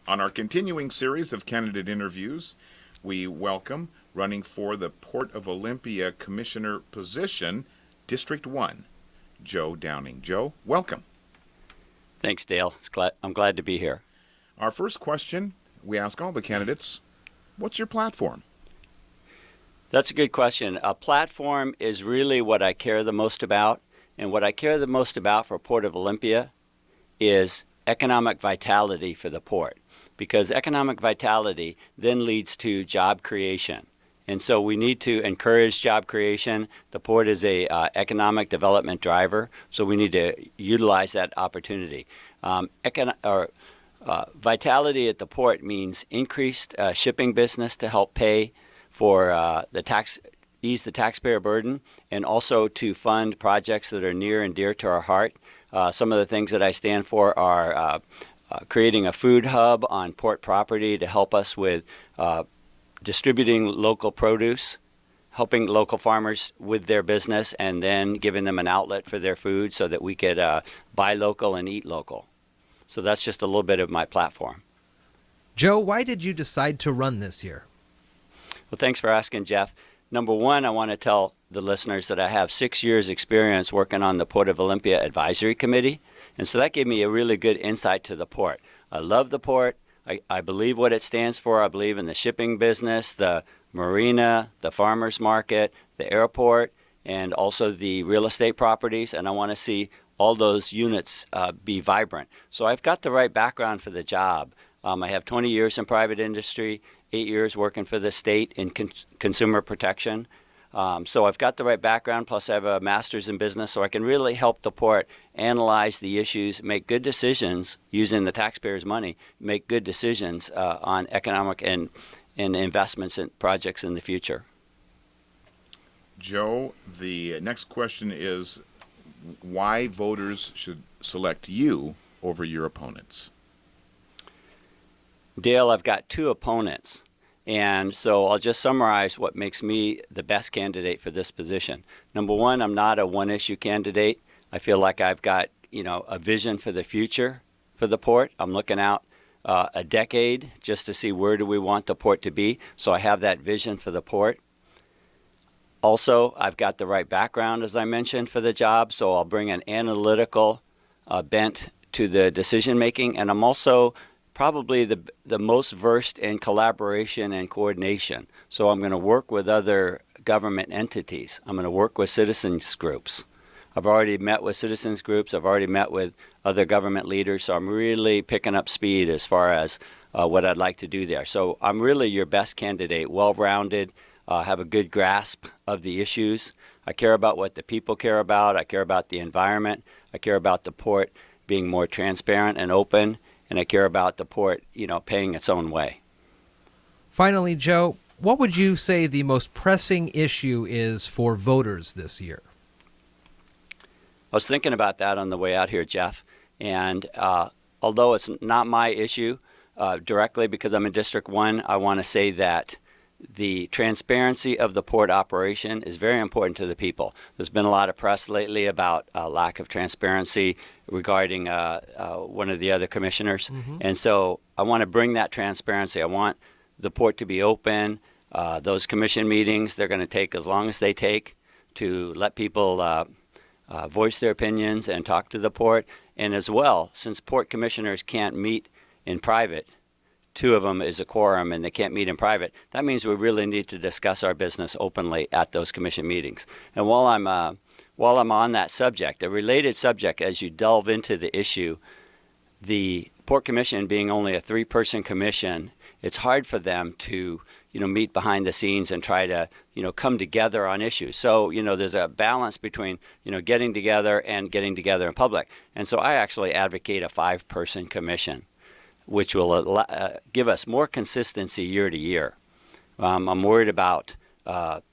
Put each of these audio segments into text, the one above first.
On our continuing series of candidate interviews, we welcome, running for the Port of Olympia Commissioner position, District 1, Joe Downing. Joe, welcome. Thanks, Dale. I'm glad to be here. Our first question we ask all the candidates, what's your platform? That's a good question. A platform is really what I care the most about. And what I care the most about for Port of Olympia is economic vitality for the port. Because economic vitality then leads to job creation. And so we need to encourage job creation. The port is a economic development driver, so we need to utilize that opportunity. Vitality at the port means increased shipping business to help pay for ease the taxpayer burden, and also to fund projects that are near and dear to our heart. Some of the things that I stand for are creating a food hub on port property to help us with distributing local produce, helping local farmers with their business, and then giving them an outlet for their food so that we could buy local and eat local. So that's just a little bit of my platform. Joe, why did you decide to run this year? Well, thanks for asking, Jeff. Number one, I want to tell the listeners that I have 6 years experience working on the Port of Olympia Advisory Committee. And so that gave me a really good insight to the port. I love the port. I believe what it stands for. I believe in the shipping business, the marina, the farmers market, the airport, and also the real estate properties. And I want to see all those units be vibrant. So I've got the right background for the job. I have 20 years in private industry, 8 years working for the state in consumer protection. So I've got the right background, plus I have a master's in business, so I can really help the port analyze the issues, make good decisions using the taxpayers' money, make good decisions on economic and investments in projects in the future. Joe, the next question is why voters should select you over your opponents? Dale, I've got two opponents. And so I'll just summarize what makes me the best candidate for this position. Number one, I'm not a one-issue candidate. I feel like I've got, a vision for the future for the port. I'm looking out a decade just to see where do we want the port to be. So I have that vision for the port. Also, I've got the right background, as I mentioned, for the job. So I'll bring an analytical bent to the decision making. And I'm also probably the most versed in collaboration and coordination. So I'm going to work with other government entities. I'm going to work with citizens groups. I've already met with citizens groups. I've already met with other government leaders. So I'm really picking up speed as far as what I'd like to do there. So I'm really your best candidate, well-rounded, have a good grasp of the issues. I care about what the people care about. I care about the environment. I care about the port being more transparent and open. And I care about the port, paying its own way. Finally, Joe, what would you say the most pressing issue is for voters this year? I was thinking about that on the way out here, Jeff. And although it's not my issue directly because I'm in District 1, I want to say that the transparency of the port operation is very important to the people. There's been a lot of press lately about lack of transparency regarding one of the other commissioners. Mm-hmm. And so I want to bring that transparency. I want the port to be open. Those commission meetings, they're going to take as long as they take to let people voice their opinions and talk to the port. And as well, since port commissioners can't meet in private, two of them is a quorum and they can't meet in private, that means we really need to discuss our business openly at those commission meetings. And while I'm on that subject, a related subject, as you delve into the issue, the Port Commission being only a 3-person commission, it's hard for them to meet behind the scenes and try to come together on issues. So there's a balance between getting together and getting together in public. And so I actually advocate a 5-person commission, which will give us more consistency year to year. I'm worried about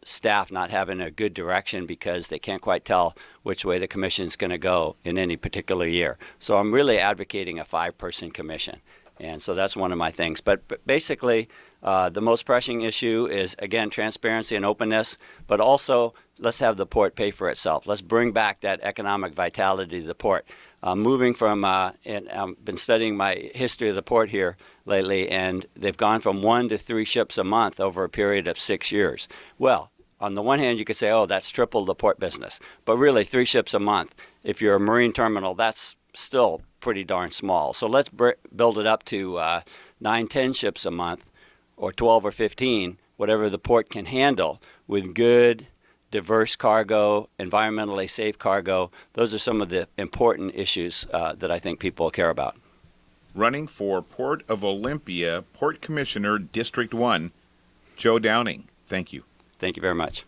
staff not having a good direction because they can't quite tell which way the commission is going to go in any particular year. So I'm really advocating a 5-person commission. And so that's one of my things. But basically, the most pressing issue is, again, transparency and openness, but also let's have the port pay for itself. Let's bring back that economic vitality to the port. Moving from, and I've been studying my history of the port here lately, and they've gone from 1 to 3 ships a month over a period of 6 years. Well, on the one hand, you could say, oh, that's triple the port business. But really, 3 ships a month, if you're a marine terminal, that's still pretty darn small. So let's build it up to 9, 10 ships a month, or 12 or 15, whatever the port can handle, with good, diverse cargo, environmentally safe cargo. Those are some of the important issues that I think people care about. Running for Port of Olympia, Port Commissioner, District 1, Joe Downing. Thank you. Thank you very much.